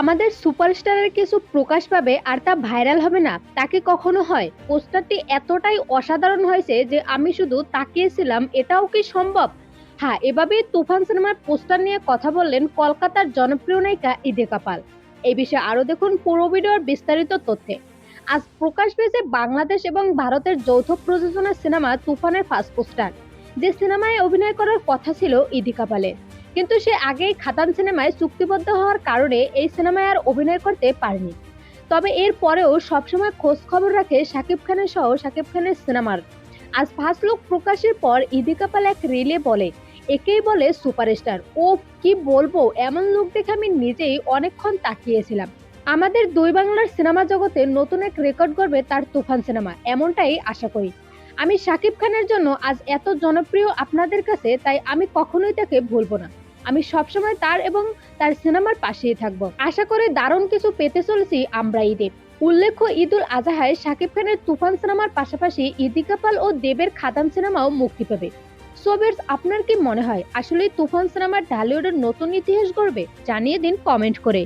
আমাদের সুপারস্টারের কিছু প্রকাশ পাবে আর তা ভাইরাল হবে না, তা কি কখনো হয়? পোস্টারটি এতটাই অসাধারণ হয়েছে যে আমি শুধু তাকিয়েছিলাম, এটাও কি সম্ভব? হ্যাঁ, এভাবেই তুফান সিনেমার পোস্টার নিয়ে কথা বললেন কলকাতার জনপ্রিয় নায়িকা ইদিকা পাল। এই বিষয়ে আরো দেখুন পুরো ভিডিওর বিস্তারিত তথ্যে। আজ প্রকাশ পেয়েছে বাংলাদেশ এবং ভারতের যৌথ প্রযোজনার সিনেমা তুফানের ফার্স্ট পোস্টার, যে সিনেমায় অভিনয় করার কথা ছিল ইদিকা পালের। কিন্তু সে আগেই খাদান সিনেমায় চুক্তিবদ্ধ হওয়ার কারণে এই সিনেমায় আর অভিনয় করতে পারেনি। তবে এর পরেও সবসময় খোঁজ খবর রাখে শাকিব খানের সহ শাকিব খানের সিনেমার। আজ ফার্স্ট লুক প্রকাশের পর ইদিকা পাল এক রিলে বলে, একেই বলে সুপারস্টার। ও কি বলবো, এমন লুক দেখে আমি নিজেই অনেকক্ষণ তাকিয়েছিলাম। আমাদের দুই বাংলার সিনেমা জগতে নতুন এক রেকর্ড গড়বে তার তুফান সিনেমা, এমনটাই আশা করি। আমি শাকিব খানের জন্য আজ এত জনপ্রিয় আপনাদের কাছে, তাই আমি কখনোই তাকে ভুলবো না। আমি সবসময় তার এবং তার সিনেমার পাশেই থাকবো। আশা করি দারুণ কিছু পেতে চলেছি আমরা ঈদে। উল্লেখ্য, ঈদুল আজহায় শাকিব খানের তুফান সিনেমার পাশাপাশি ইদিকা পাল ও দেবের খাদান সিনেমাও মুক্তি পাবে। সো ভিউয়ার্স, আপনার কি মনে হয় আসলে তুফান সিনেমার ঢালিউডের নতুন ইতিহাস গড়বে? জানিয়ে দিন কমেন্ট করে।